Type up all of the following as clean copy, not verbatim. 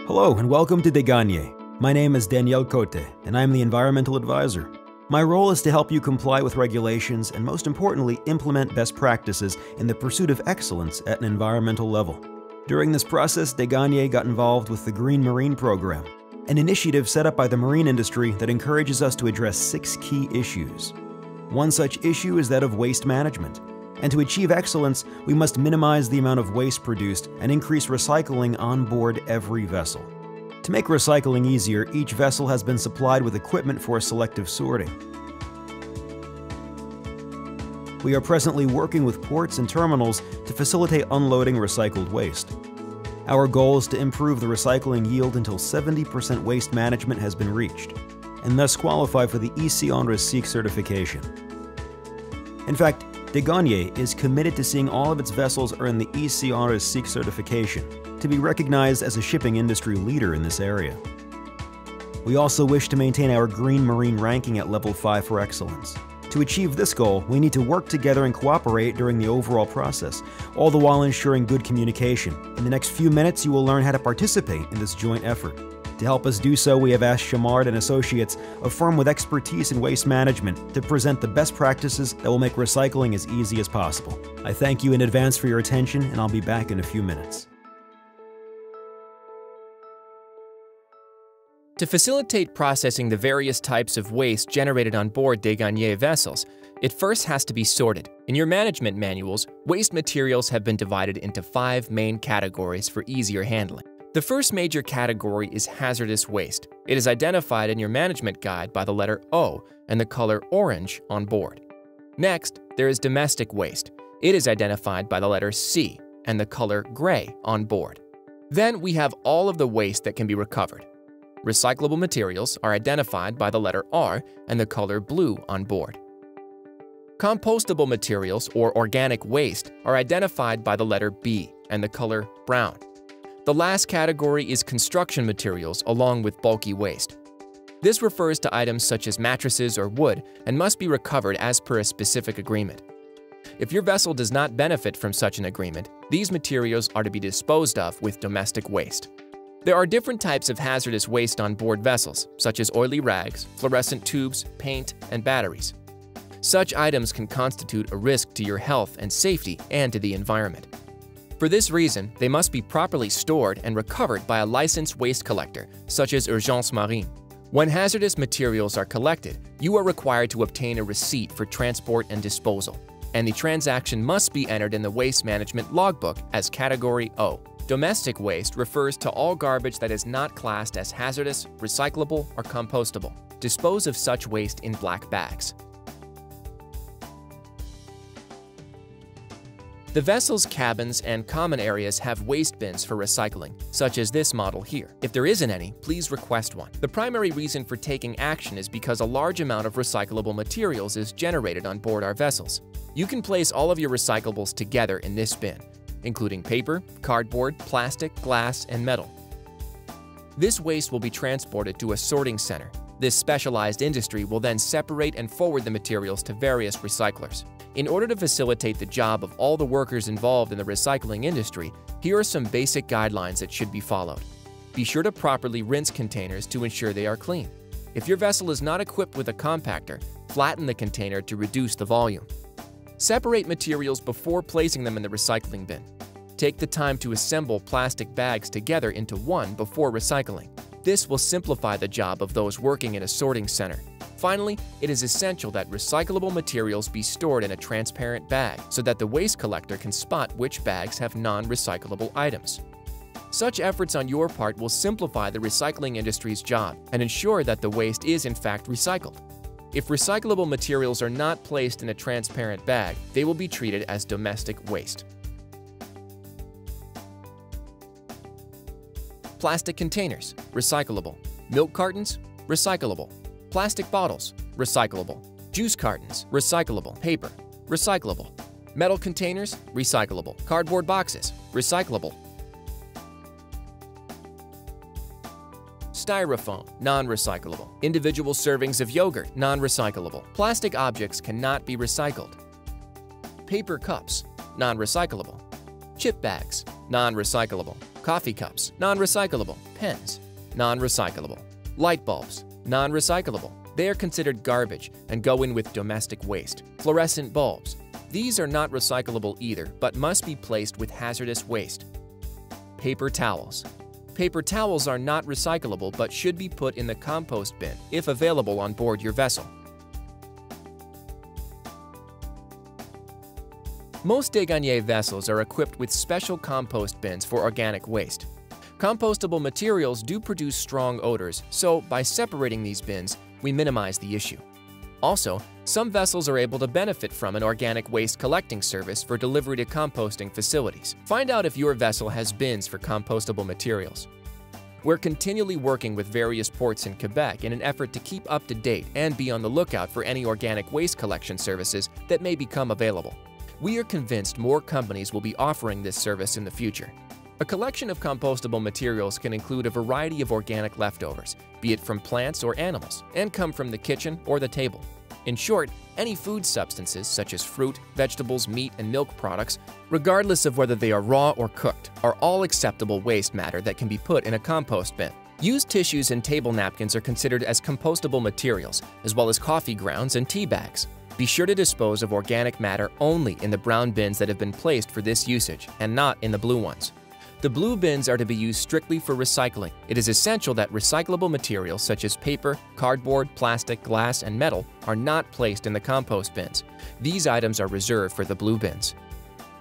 Hello and welcome to Deganye. My name is Daniel Cote and I am the Environmental Advisor. My role is to help you comply with regulations and most importantly implement best practices in the pursuit of excellence at an environmental level. During this process, Deganye got involved with the Green Marine Program, an initiative set up by the marine industry that encourages us to address 6 key issues. One such issue is that of waste management. And to achieve excellence, we must minimize the amount of waste produced and increase recycling on board every vessel. To make recycling easier, each vessel has been supplied with equipment for selective sorting. We are presently working with ports and terminals to facilitate unloading recycled waste. Our goal is to improve the recycling yield until 70% waste management has been reached, and thus qualify for the Ici on Recycle certification. In fact, Deganye is committed to seeing all of its vessels earn the Ici on Recycle certification, to be recognized as a shipping industry leader in this area. We also wish to maintain our Green Marine ranking at level 5 for excellence. To achieve this goal, we need to work together and cooperate during the overall process, all the while ensuring good communication. In the next few minutes, you will learn how to participate in this joint effort. To help us do so, we have asked Chamard & Associates, a firm with expertise in waste management, to present the best practices that will make recycling as easy as possible. I thank you in advance for your attention, and I'll be back in a few minutes. To facilitate processing the various types of waste generated on board Deganye vessels, it first has to be sorted. In your management manuals, waste materials have been divided into 5 main categories for easier handling. The first major category is hazardous waste. It is identified in your management guide by the letter O and the color orange on board. Next, there is domestic waste. It is identified by the letter C and the color gray on board. Then we have all of the waste that can be recovered. Recyclable materials are identified by the letter R and the color blue on board. Compostable materials or organic waste are identified by the letter B and the color brown. The last category is construction materials along with bulky waste. This refers to items such as mattresses or wood and must be recovered as per a specific agreement. If your vessel does not benefit from such an agreement, these materials are to be disposed of with domestic waste. There are different types of hazardous waste on board vessels, such as oily rags, fluorescent tubes, paint, and batteries. Such items can constitute a risk to your health and safety and to the environment. For this reason, they must be properly stored and recovered by a licensed waste collector, such as Urgence Marine. When hazardous materials are collected, you are required to obtain a receipt for transport and disposal, and the transaction must be entered in the waste management logbook as Category O. Domestic waste refers to all garbage that is not classed as hazardous, recyclable, or compostable. Dispose of such waste in black bags. The vessel's cabins and common areas have waste bins for recycling, such as this model here. If there isn't any, please request one. The primary reason for taking action is because a large amount of recyclable materials is generated on board our vessels. You can place all of your recyclables together in this bin, including paper, cardboard, plastic, glass, and metal. This waste will be transported to a sorting center. This specialized industry will then separate and forward the materials to various recyclers. In order to facilitate the job of all the workers involved in the recycling industry, here are some basic guidelines that should be followed. Be sure to properly rinse containers to ensure they are clean. If your vessel is not equipped with a compactor, flatten the container to reduce the volume. Separate materials before placing them in the recycling bin. Take the time to assemble plastic bags together into one before recycling. This will simplify the job of those working in a sorting center. Finally, it is essential that recyclable materials be stored in a transparent bag so that the waste collector can spot which bags have non-recyclable items. Such efforts on your part will simplify the recycling industry's job and ensure that the waste is in fact recycled. If recyclable materials are not placed in a transparent bag, they will be treated as domestic waste. Plastic containers, recyclable. Milk cartons, recyclable. Plastic bottles, recyclable. Juice cartons, recyclable. Paper, recyclable. Metal containers, recyclable. Cardboard boxes, recyclable. Styrofoam, non-recyclable. Individual servings of yogurt, non-recyclable. Plastic objects cannot be recycled. Paper cups, non-recyclable. Chip bags, non-recyclable. Coffee cups, non-recyclable. Pens, non-recyclable. Light bulbs, non-recyclable. They are considered garbage and go in with domestic waste. Fluorescent bulbs. These are not recyclable either, but must be placed with hazardous waste. Paper towels. Paper towels are not recyclable but should be put in the compost bin if available on board your vessel. Most Des Gagnés vessels are equipped with special compost bins for organic waste. Compostable materials do produce strong odors, so by separating these bins, we minimize the issue. Also, some vessels are able to benefit from an organic waste collecting service for delivery to composting facilities. Find out if your vessel has bins for compostable materials. We're continually working with various ports in Quebec in an effort to keep up to date and be on the lookout for any organic waste collection services that may become available. We are convinced more companies will be offering this service in the future. A collection of compostable materials can include a variety of organic leftovers, be it from plants or animals, and come from the kitchen or the table. In short, any food substances such as fruit, vegetables, meat, and milk products, regardless of whether they are raw or cooked, are all acceptable waste matter that can be put in a compost bin. Used tissues and table napkins are considered as compostable materials, as well as coffee grounds and tea bags. Be sure to dispose of organic matter only in the brown bins that have been placed for this usage, and not in the blue ones. The blue bins are to be used strictly for recycling. It is essential that recyclable materials such as paper, cardboard, plastic, glass, and metal are not placed in the compost bins. These items are reserved for the blue bins.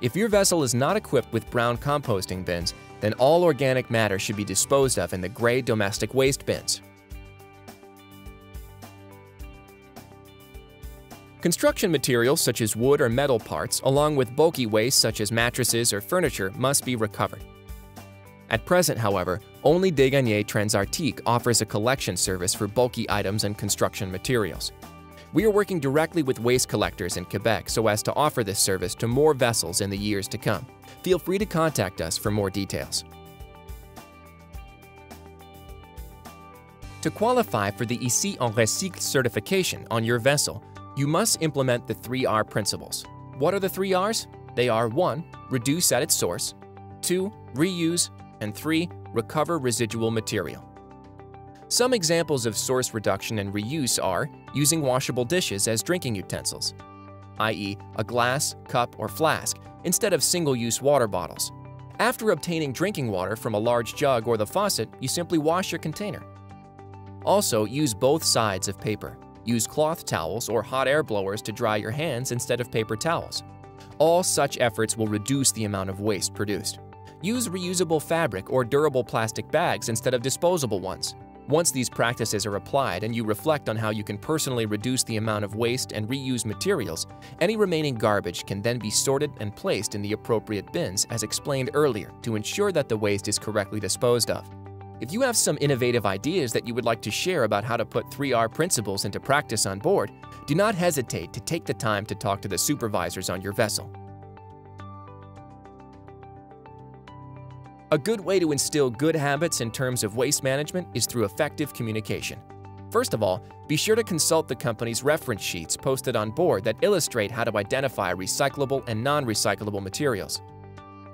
If your vessel is not equipped with brown composting bins, then all organic matter should be disposed of in the gray domestic waste bins. Construction materials such as wood or metal parts, along with bulky waste such as mattresses or furniture, must be recovered. At present, however, only Des Gagnés Transarctique offers a collection service for bulky items and construction materials. We are working directly with waste collectors in Quebec so as to offer this service to more vessels in the years to come. Feel free to contact us for more details. To qualify for the Ici on Recycle certification on your vessel, you must implement the 3R principles. What are the 3 Rs? They are 1. Reduce at its source, 2. Reuse, and 3. Recover residual material. Some examples of source reduction and reuse are using washable dishes as drinking utensils, i.e. a glass, cup, or flask, instead of single-use water bottles. After obtaining drinking water from a large jug or the faucet, you simply wash your container. Also, use both sides of paper. Use cloth towels or hot air blowers to dry your hands instead of paper towels. All such efforts will reduce the amount of waste produced. Use reusable fabric or durable plastic bags instead of disposable ones. Once these practices are applied and you reflect on how you can personally reduce the amount of waste and reuse materials, any remaining garbage can then be sorted and placed in the appropriate bins as explained earlier to ensure that the waste is correctly disposed of. If you have some innovative ideas that you would like to share about how to put 3R principles into practice on board, do not hesitate to take the time to talk to the supervisors on your vessel. A good way to instill good habits in terms of waste management is through effective communication. First of all, be sure to consult the company's reference sheets posted on board that illustrate how to identify recyclable and non-recyclable materials.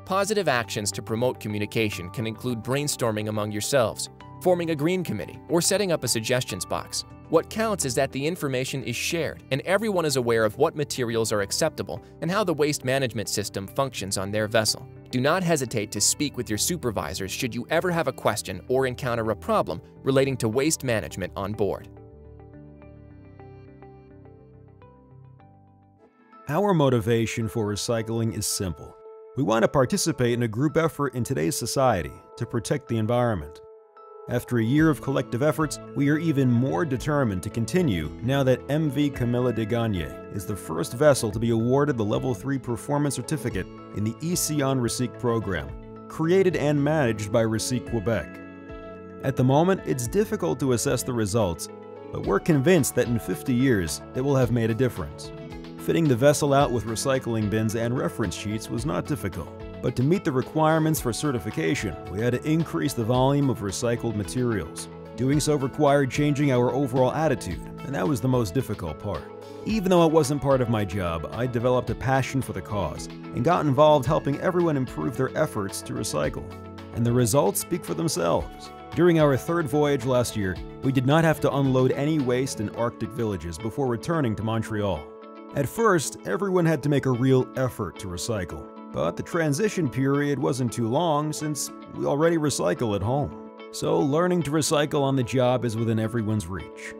Positive actions to promote communication can include brainstorming among yourselves, forming a green committee, or setting up a suggestions box. What counts is that the information is shared and everyone is aware of what materials are acceptable and how the waste management system functions on their vessel. Do not hesitate to speak with your supervisors should you ever have a question or encounter a problem relating to waste management on board. Our motivation for recycling is simple. We want to participate in a group effort in today's society to protect the environment. After a year of collective efforts, we are even more determined to continue now that MV Camilla Des Gagnés is the first vessel to be awarded the Level 3 Performance Certificate in the Ici on Recycle program, created and managed by Recycle Quebec. At the moment, it's difficult to assess the results, but we're convinced that in 50 years, it will have made a difference. Fitting the vessel out with recycling bins and reference sheets was not difficult. But to meet the requirements for certification, we had to increase the volume of recycled materials. Doing so required changing our overall attitude, and that was the most difficult part. Even though it wasn't part of my job, I developed a passion for the cause and got involved helping everyone improve their efforts to recycle. and the results speak for themselves. During our third voyage last year, we did not have to unload any waste in Arctic villages before returning to Montreal. At first, everyone had to make a real effort to recycle, but the transition period wasn't too long since we already recycle at home. So learning to recycle on the job is within everyone's reach.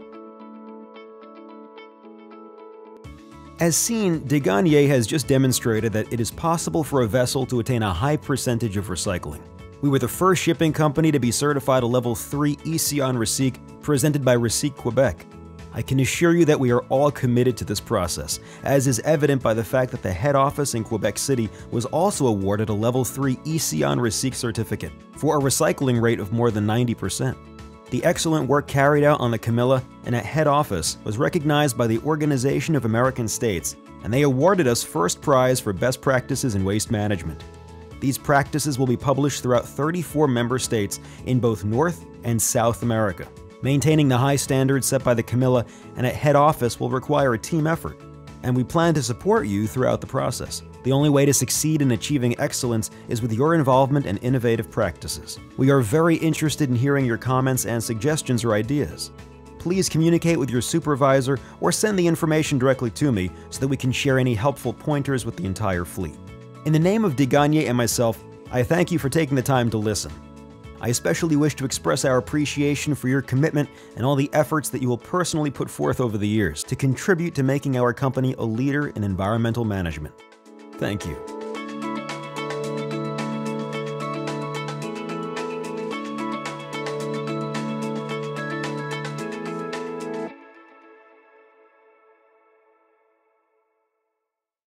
As seen, Degagné has just demonstrated that it is possible for a vessel to attain a high percentage of recycling. We were the first shipping company to be certified a Level 3 Ici en Recyc presented by Recyc Quebec. I can assure you that we are all committed to this process, as is evident by the fact that the head office in Quebec City was also awarded a Level 3 Ici en Recyc certificate for a recycling rate of more than 90%. The excellent work carried out on the Camilla and at head office was recognized by the Organization of American States, and they awarded us first prize for best practices in waste management. These practices will be published throughout 34 member states in both North and South America. Maintaining the high standards set by the Camilla and at head office will require a team effort, and we plan to support you throughout the process. The only way to succeed in achieving excellence is with your involvement and innovative practices. We are very interested in hearing your comments and suggestions or ideas. Please communicate with your supervisor or send the information directly to me so that we can share any helpful pointers with the entire fleet. In the name of Degagné and myself, I thank you for taking the time to listen. I especially wish to express our appreciation for your commitment and all the efforts that you will personally put forth over the years to contribute to making our company a leader in environmental management. Thank you.